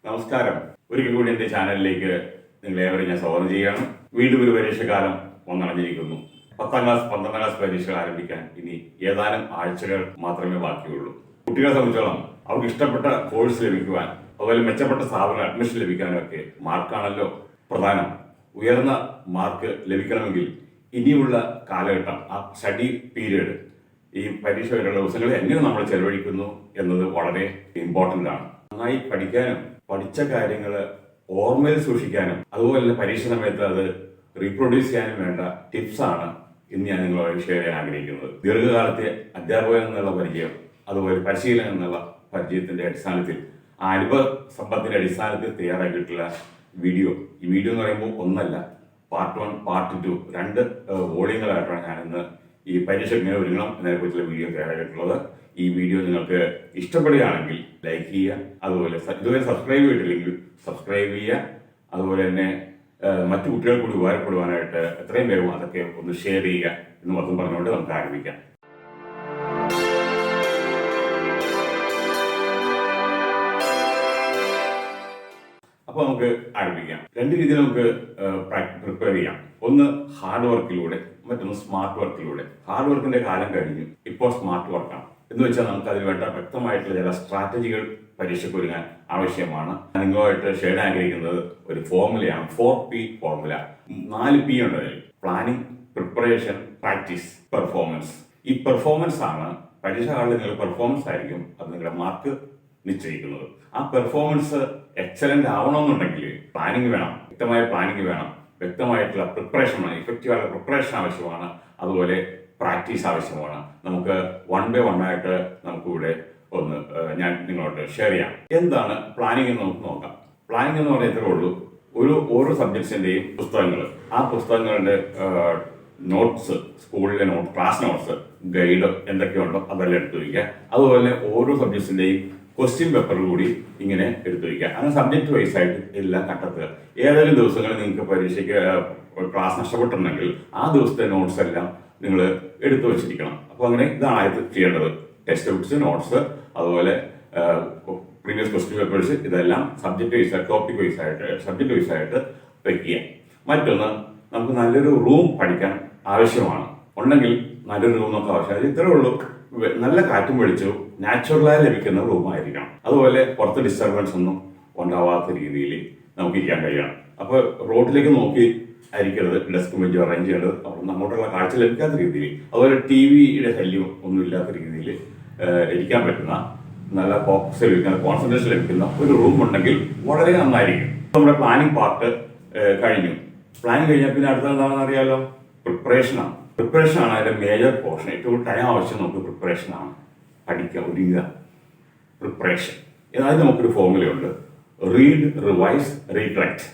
നമസ്കാരം. ഒരിക്കൽ കൂടി എന്റെ ചാനലിലേക്ക് നിങ്ങളേവരും ഞാൻ സ്വാഗതം ചെയ്യുകയാണ്. വീണ്ടും ഒരു പരീക്ഷക്കാലം വന്നണഞ്ഞിരിക്കുന്നു. 10ാം ക്ലാസ് 12ാം ക്ലാസ് പരീക്ഷകൾ ആരംഭിക്കാൻ ഇനി ഏതാനും ആഴ്ചകൾ മാത്രമേ ബാക്കിയുള്ളൂ. കുട്ടികളെ സംബന്ധിച്ചോളം അവർക്ക് ഇഷ്ടപ്പെട്ട കോഴ്സ് ലഭിക്കുവാൻ, അതുപോലെ മെച്ചപ്പെട്ട സ്ഥാപനം അഡ്മിഷൻ ലഭിക്കാനൊക്കെ മാർക്കാണല്ലോ പ്രധാനം. ഉയർന്ന മാർക്ക് ലഭിക്കണമെങ്കിൽ ഇനിയുള്ള കാലഘട്ടം, ആ സ്റ്റഡി പീരീഡ്, ഈ പരീക്ഷ വരെയുള്ള ദിവസങ്ങളിൽ എങ്ങനെ നമ്മൾ ചെലവഴിക്കുന്നു എന്നത് വളരെ ഇമ്പോർട്ടൻ്റ് ആണ്. നന്നായി പഠിക്കാനും പഠിച്ച കാര്യങ്ങൾ ഓർമ്മയിൽ സൂക്ഷിക്കാനും അതുപോലെ തന്നെ പരീക്ഷ സമയത്ത് അത് റീപ്രൊഡ്യൂസ് ചെയ്യാനും വേണ്ട ടിപ്സാണ് ഇന്ന് ഞാൻ നിങ്ങളുമായി ഷെയർ ചെയ്യാൻ ആഗ്രഹിക്കുന്നത്. ദീർഘകാലത്തെ അധ്യാപകൻ എന്നുള്ള പരിചയം, അതുപോലെ പരിശീലനം എന്നുള്ള പരിചയത്തിന്റെ അടിസ്ഥാനത്തിൽ, ആ അനുഭവ സമ്പത്തിന്റെ അടിസ്ഥാനത്തിൽ തയ്യാറാക്കിയിട്ടുള്ള വീഡിയോ. ഈ വീഡിയോ എന്ന് പറയുമ്പോൾ ഒന്നല്ല, പാർട്ട് 1 പാർട്ട് 2 2 വോളിയങ്ങളായിട്ടാണ് ഞാൻ ഇന്ന് ഈ പരീക്ഷ എങ്ങനെ ഒരുങ്ങണം എന്നതിനെക്കുറിച്ചുള്ള വീഡിയോ തയ്യാറാക്കിയിട്ടുള്ളത്. ഈ വീഡിയോ നിങ്ങൾക്ക് ഇഷ്ടപ്പെടുകയാണെങ്കിൽ ലൈക്ക് ചെയ്യുക, അതുപോലെ ഇതുവരെ സബ്സ്ക്രൈബ് ചെയ്തിട്ടില്ലെങ്കിൽ സബ്സ്ക്രൈബ് ചെയ്യുക, അതുപോലെ തന്നെ മറ്റു കുട്ടികൾ കൂടി ഉപകാരപ്പെടുവാനായിട്ട് എത്രയും വേഗം അതൊക്കെ ഒന്ന് ഷെയർ ചെയ്യുക എന്ന് മാത്രം പറഞ്ഞുകൊണ്ട് നമുക്ക് ആരംഭിക്കാം. അപ്പോൾ നമുക്ക് ആരംഭിക്കാം. രണ്ട് രീതിയിൽ നമുക്ക് പ്രിപ്പയർ ചെയ്യാം. ഒന്ന് ഹാർഡ് വർക്കിലൂടെ, മറ്റൊന്ന് സ്മാർട്ട് വർക്കിലൂടെ. ഹാർഡ് വർക്കിന്റെ കാലം കഴിഞ്ഞു, ഇപ്പോൾ സ്മാർട്ട് വർക്കാണ്. എന്ന് വെച്ചാൽ നമുക്ക് അതിന് വേണ്ട വ്യക്തമായിട്ടുള്ള ചില സ്ട്രാറ്റജികൾ പരീക്ഷയ്ക്ക് ഒരുങ്ങാൻ ആവശ്യമാണ്. നിങ്ങളുമായിട്ട് ഷെയർ ആഗ്രഹിക്കുന്നത് ഒരു ഫോർമുലയാണ്, 4P ഫോർമുല. 4P ഉണ്ട് അതിൽ: പ്ലാനിങ്, പ്രിപ്പറേഷൻ, പ്രാക്ടീസ്, പെർഫോമൻസ്. ഈ പെർഫോമൻസ് ആണ് പരീക്ഷ കാലത്ത് നിങ്ങളുടെ പെർഫോമൻസ് ആയിരിക്കും അത് നിങ്ങളുടെ മാർക്ക് നിശ്ചയിക്കുന്നത്. ആ പെർഫോമൻസ് എക്സലന്റ് ആവണമെന്നുണ്ടെങ്കിൽ പ്ലാനിങ് വേണം, വ്യക്തമായ പ്ലാനിങ് വേണം, വ്യക്തമായിട്ടുള്ള പ്രിപ്പറേഷൻ വേണം, ഇഫക്റ്റീവായ പ്രിപ്പറേഷൻ ആവശ്യമാണ്, അതുപോലെ പ്രാക്ടീസ് ആവശ്യമാണ്. നമുക്ക് 1 by 1 ആയിട്ട് നമുക്കിവിടെ ഒന്ന് ഞാൻ നിങ്ങളോട് ഷെയർ ചെയ്യാം. എന്താണ് പ്ലാനിങ് എന്ന് നമുക്ക് നോക്കാം. പ്ലാനിങ് എന്ന് പറഞ്ഞാൽ ഇത്രേ ഉള്ളൂ: ഓരോ സബ്ജക്ട്സിന്റെയും പുസ്തകങ്ങൾ, ആ പുസ്തകങ്ങളുടെ നോട്ട്സ്, സ്കൂളിലെ നോട്ട്, ക്ലാസ് നോട്ട്സ്, ഗൈഡ് എന്തൊക്കെയുണ്ടോ അതെല്ലാം എടുത്തു വയ്ക്കുക. അതുപോലെ ഓരോ സബ്ജക്ട്സിന്റെയും ക്വസ്റ്റ്യൻ പേപ്പർ കൂടി ഇങ്ങനെ എടുത്തു വയ്ക്കുക. അങ്ങനെ സബ്ജക്ട് വൈസ് ആയിട്ട് എല്ലാം കണ്ടെത്തുക. ഏതെങ്കിലും ദിവസങ്ങളിൽ നിങ്ങൾക്ക് പരീക്ഷയ്ക്ക് ക്ലാസ് നഷ്ടപ്പെട്ടിട്ടുണ്ടെങ്കിൽ ആ ദിവസത്തെ നോട്ട്സ് എല്ലാം നിങ്ങൾ എടുത്തു വെച്ചിരിക്കണം. അപ്പോൾ അങ്ങനെ ഇതാണ് ആദ്യം ചെയ്യേണ്ടത്: ടെക്സ്റ്റ് ബുക്സ്, നോട്ട്സ്, അതുപോലെ പ്രീവിയസ് ക്വസ്റ്റ്യൻ പേപ്പേഴ്സ്, ഇതെല്ലാം സബ്ജക്ട് വൈസ് ആയിട്ട്, ടോപ്പിക് വൈസ് ആയിട്ട്, സബ്ജക്ട് വൈസ് ആയിട്ട് വെക്കുക. മറ്റൊന്ന്, നമുക്ക് നല്ലൊരു റൂം പഠിക്കാൻ ആവശ്യമാണ്. ഉണ്ടെങ്കിൽ നല്ലൊരു റൂം നമുക്ക് ആവശ്യമാണ്. ഇത്രേ ഉള്ളൂ: നല്ല കാറ്റും വെളിച്ചവും നാച്ചുറലായി ലഭിക്കുന്ന റൂമായിരിക്കണം. അതുപോലെ പുറത്ത് ഡിസ്റ്റർബൻസ് ഒന്നും ഉണ്ടാവാത്ത രീതിയിൽ നമുക്ക് ഇരിക്കാൻ കഴിയണം. അപ്പോൾ റോഡിലേക്ക് നോക്കി ആയിരിക്കരുത് ഡെസ്ക് ബെഞ്ച് അറേഞ്ച് ചെയ്യേണ്ടത്, നമ്മോട്ടുള്ള കാഴ്ച ലഭിക്കാത്ത രീതിയിൽ. അതുപോലെ ടിവിയുടെ ശല്യം ഒന്നും ഇല്ലാത്ത രീതിയിൽ ഇരിക്കാൻ പറ്റുന്ന, നല്ല ഫോക്കസ് ലഭിക്കുന്ന, കോൺസെൻട്രേഷൻ ലഭിക്കുന്ന ഒരു റൂം ഉണ്ടെങ്കിൽ വളരെ നന്നായിരിക്കും. നമ്മുടെ പ്ലാനിങ് പാർട്ട് കഴിഞ്ഞു. പ്ലാനിങ് കഴിഞ്ഞാൽ പിന്നെ അടുത്തത് എന്താണെന്ന് അറിയാമല്ലോ, പ്രിപ്പറേഷനാണ്. പ്രിപ്പറേഷനാണ് അതിന്റെ മേജർ പോർഷൻ. ഏറ്റവും ടൈം ആവശ്യം നമുക്ക് പ്രിപ്പറേഷനാണ്. പഠിക്കുക, ഒരുങ്ങുക, പ്രിപ്പറേഷൻ. അതായത് നമുക്കൊരു ഫോർമുലയുണ്ട്: റീഡ്, റിവൈസ്, റീകളക്ട്.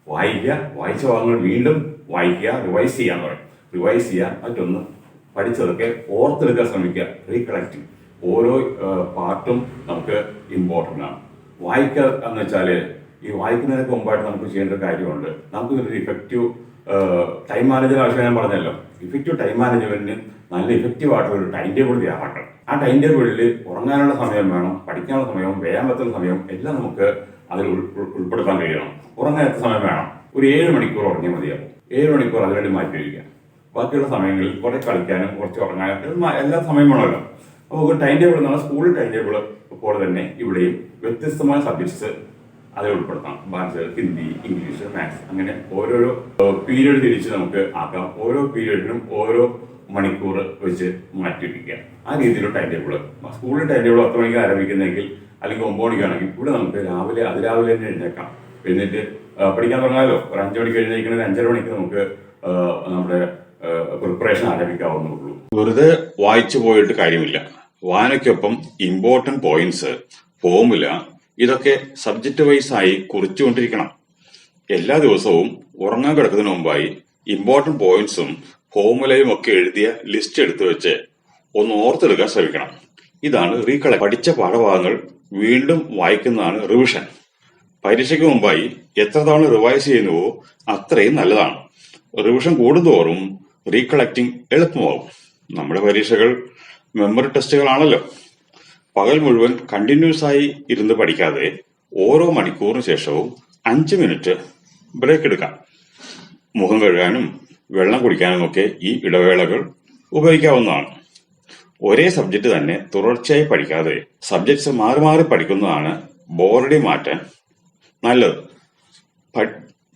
വായിക്കുക, വായിച്ച ഭാഗങ്ങൾ വീണ്ടും വായിക്കുക, റിവൈസ് ചെയ്യാന്ന് പറയും. റിവൈസ് ചെയ്യുക. മറ്റൊന്ന്, പഠിച്ചതൊക്കെ ഓർത്തെടുക്കാൻ ശ്രമിക്കുക, റീകളക്ടിങ്. ഓരോ പാർട്ടും നമുക്ക് ഇമ്പോർട്ടൻ്റ് ആണ്. വായിക്കുക എന്ന് വെച്ചാൽ, ഈ വായിക്കുന്നതിനൊക്കെ മുമ്പായിട്ട് നമുക്ക് ചെയ്യേണ്ട ഒരു കാര്യമുണ്ട്. നമുക്ക് ഒരു ഇഫക്റ്റീവ് ടൈം മാനേജ്മെന്റ് ആവശ്യം ഞാൻ പറഞ്ഞല്ലോ. ഇഫക്റ്റീവ് ടൈം മാനേജ്മെന്റിന് നല്ല ഇഫക്റ്റീവ് ആയിട്ടുള്ള ഒരു ടൈം ടേബിൾ തയ്യാറാക്കണം. ആ ടൈം ടേബിളിൽ ഉറങ്ങാനുള്ള സമയം വേണം, പഠിക്കാനുള്ള സമയവും വ്യായാമത്തിനുള്ള സമയവും എല്ലാം നമുക്ക് അതിൽ ഉൾപ്പെടുത്താൻ കഴിയണം. ഉറങ്ങാത്ത സമയം വേണം. ഒരു 7 മണിക്കൂർ ഉറങ്ങിയാൽ മതിയാവും. 7 മണിക്കൂർ അതിനുവേണ്ടി മാറ്റി വയ്ക്കുക. ബാക്കിയുള്ള സമയങ്ങളിൽ കുറെ കളിക്കാനും കുറച്ച് ഉറങ്ങാനും എല്ലാ സമയം വേണമല്ലോ. അപ്പോൾ ടൈം ടേബിൾ എന്നുള്ള സ്കൂൾ ടൈം ടേബിൾ പോലെ തന്നെ ഇവിടെയും വ്യത്യസ്തമായ സബ്ജക്ട്സ് അതിൽ ഉൾപ്പെടുത്താം. ഭാഷ, ഹിന്ദി, ഇംഗ്ലീഷ്, മാത്സ്, അങ്ങനെ ഓരോരോ പീരീഡ് തിരിച്ച് നമുക്ക് ആക്കാം. ഓരോ പീരീഡിനും ഓരോ മണിക്കൂർ വെച്ച് മാറ്റിവെക്കുക. ആ രീതിയിലുള്ള ടൈം ടേബിൾ. സ്കൂളിൽ ടൈം ടേബിൾ 10 മണിക്ക് ആരംഭിക്കുന്നെങ്കിൽ, അല്ലെങ്കിൽ 9 മണിക്കാണെങ്കിൽ, ഇവിടെ നമുക്ക് അതിരാവിലെ തന്നെ എഴുന്നേക്കാം. എഴുന്നേറ്റ് പഠിക്കാൻ തുടങ്ങാമല്ലോ. ഒരു 5 മണിക്ക് എഴുന്നേക്കുന്നത് 5:30 മണിക്ക് നമുക്ക് നമ്മുടെ പ്രിപ്പറേഷൻ ആരംഭിക്കാവുന്നുള്ളൂ. വെറുതെ വായിച്ചു പോയിട്ട് കാര്യമില്ല. വായനയ്ക്കൊപ്പം ഇമ്പോർട്ടന്റ് പോയിന്റ്സ്, ഫോർമുല, ഇതൊക്കെ സബ്ജക്ട് വൈസ് ആയി കുറിച്ചുകൊണ്ടിരിക്കണം. എല്ലാ ദിവസവും ഉറങ്ങാൻ കിടക്കുന്നതിന് മുമ്പായി ഇമ്പോർട്ടന്റ് പോയിന്റ്സും ഫോർമുലയും ഒക്കെ എഴുതിയ ലിസ്റ്റ് എടുത്തു വെച്ച് ഒന്ന് ഓർത്തെടുക്കാൻ ശ്രമിക്കണം. ഇതാണ് റീകളക്ട്. പഠിച്ച പാഠഭാഗങ്ങൾ വീണ്ടും വായിക്കുന്നതാണ് റിവിഷൻ. പരീക്ഷയ്ക്ക് മുമ്പായി എത്ര തവണ റിവൈസ് ചെയ്യുന്നുവോ അത്രയും നല്ലതാണ്. റിവിഷൻ കൂടുന്തോറും റീകളക്റ്റിംഗ് എളുപ്പമാകും. നമ്മുടെ പരീക്ഷകൾ മെമ്മറി ടെസ്റ്റുകളാണല്ലോ. പകൽ മുഴുവൻ കണ്ടിന്യൂസ് ആയി ഇരുന്ന് പഠിക്കാതെ ഓരോ മണിക്കൂറിന് ശേഷവും 5 മിനിറ്റ് ബ്രേക്ക് എടുക്കാം. മുഖം കഴുകാനും വെള്ളം കുടിക്കാനും ഒക്കെ ഈ ഇടവേളകൾ ഉപയോഗിക്കാവുന്നതാണ്. ഒരേ സബ്ജക്റ്റ് തന്നെ തുടർച്ചയായി പഠിക്കാതെ സബ്ജക്ട്സ് മാറി മാറി പഠിക്കുന്നതാണ് ബോറടി മാറ്റാൻ നല്ലത്.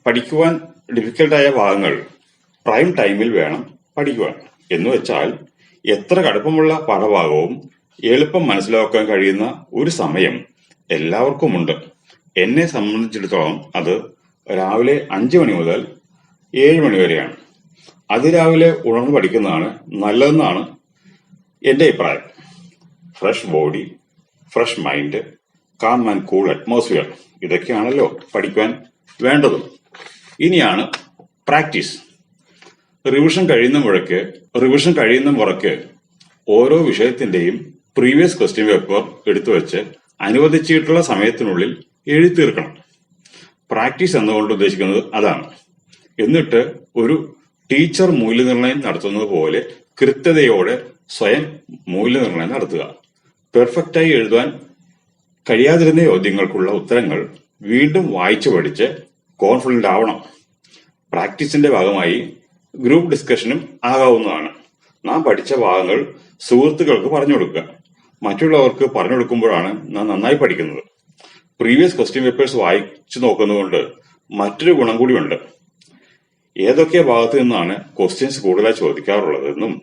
പഠിക്കുവാൻ ഡിഫിക്കൽട്ടായ ഭാഗങ്ങൾ പ്രൈം ടൈമിൽ വേണം പഠിക്കുവാൻ. എന്ന് വെച്ചാൽ എത്ര കടുപ്പമുള്ള പാഠഭാഗവും എളുപ്പം മനസ്സിലാക്കാൻ കഴിയുന്ന ഒരു സമയം എല്ലാവർക്കുമുണ്ട്. എന്നെ സംബന്ധിച്ചിടത്തോളം അത് രാവിലെ 5 മണി മുതൽ 7 മണി വരെയാണ്. അതിരാവിലെ ഉണർന്ന് പഠിക്കുന്നതാണ് നല്ലതെന്നാണ് എന്റെ അഭിപ്രായം. Fresh body, fresh mind, calm and cool atmosphere, ഇതൊക്കെയാണല്ലോ പഠിക്കാൻ വേണ്ടത്. ഇനിയാണ് പ്രാക്ടീസ്. റിവിഷൻ കഴിയുന്ന മുറയ്ക്ക് ഓരോ വിഷയത്തിന്റെയും പ്രീവിയസ് ക്വസ്റ്റ്യൻ പേപ്പർ എടുത്തു വെച്ച് അനുവദിച്ചിട്ടുള്ള സമയത്തിനുള്ളിൽ എഴുതി തീർക്കണം. പ്രാക്ടീസ് എന്നുകൊണ്ട് ഉദ്ദേശിക്കുന്നത് അതാണ്. എന്നിട്ട് ഒരു ടീച്ചർ മൂല്യനിർണ്ണയം നടത്തുന്നത് പോലെ കൃത്യതയോടെ സ്വയം മൂല്യനിർണ്ണയം നടത്തുക. പെർഫെക്റ്റായി എഴുതാൻ കഴിയാതിരുന്ന ചോദ്യങ്ങൾക്കുള്ള ഉത്തരങ്ങൾ വീണ്ടും വായിച്ചു പഠിച്ച് കോൺഫിഡന്റ് ആവണം. പ്രാക്ടീസിന്റെ ഭാഗമായി ഗ്രൂപ്പ് ഡിസ്കഷനും ആകാവുന്നതാണ്. നാം പഠിച്ച ഭാഗങ്ങൾ സുഹൃത്തുക്കൾക്ക് പറഞ്ഞു കൊടുക്കുക. മറ്റുള്ളവർക്ക് പറഞ്ഞു കൊടുക്കുമ്പോഴാണ് നാം നന്നായി പഠിക്കുന്നത്. പ്രീവിയസ് ക്വസ്റ്റ്യൻ പേപ്പേഴ്സ് വായിച്ചു നോക്കുന്നതുകൊണ്ട് മറ്റൊരു ഗുണം കൂടിയുണ്ട്. ഏതൊക്കെ ഭാഗത്തു നിന്നാണ് ക്വസ്റ്റ്യൻസ് കൂടുതലായി ചോദിക്കാറുള്ളതെന്നും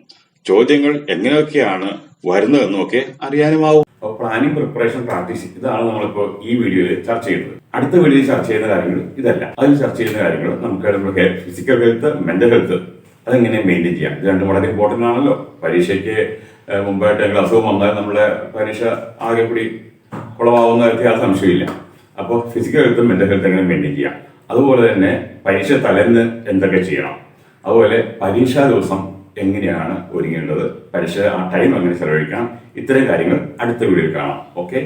ചോദ്യങ്ങൾ എങ്ങനെയൊക്കെയാണ് വരുന്നതെന്നും ഒക്കെ അറിയാനുമാവും. പ്ലാനിംഗ്, പ്രിപ്പറേഷൻ, പ്രാക്ടീസ്, ഇതാണ് നമ്മളിപ്പോ ഈ വീഡിയോയിൽ ചർച്ച ചെയ്യുന്നത്. അടുത്ത വീഡിയോയിൽ ചർച്ച ചെയ്യുന്ന കാര്യങ്ങൾ ഇതല്ല. അതിൽ ചർച്ച ചെയ്യുന്ന കാര്യങ്ങൾ നമുക്ക് ഫിസിക്കൽ ഹെൽത്ത്, മെന്റൽ ഹെൽത്ത്, അതെങ്ങനെ മെയിൻറ്റെയിൻ ചെയ്യാം. ഇത് രണ്ടും വളരെ ഇമ്പോർട്ടന്റ് ആണല്ലോ. പരീക്ഷയ്ക്ക് മുമ്പായിട്ട് എന്തെങ്കിലും അസുഖം വന്നാൽ നമ്മളെ പരീക്ഷ ആകെ കൂടി കുളമാവുന്ന കാര്യത്തിൽ ആ സംശയമില്ല. അപ്പോൾ ഫിസിക്കൽ ഹെൽത്തും മെന്റൽ ഹെൽത്ത് എങ്ങനെ മെയിൻറ്റെയിൻ ചെയ്യാം. അതുപോലെ തന്നെ പരീക്ഷ തലേന്ന് എന്തൊക്കെ ചെയ്യണം. അതുപോലെ പരീക്ഷാ ദിവസം എങ്ങനെയാണ് ഒരുങ്ങേണ്ടത്, പരീക്ഷ ആ ടൈം എങ്ങനെ ചെലവഴിക്കണം, ഇത്തരം കാര്യങ്ങൾ അടുത്ത വീഡിയോയിൽ കാണാം. ഓക്കെ.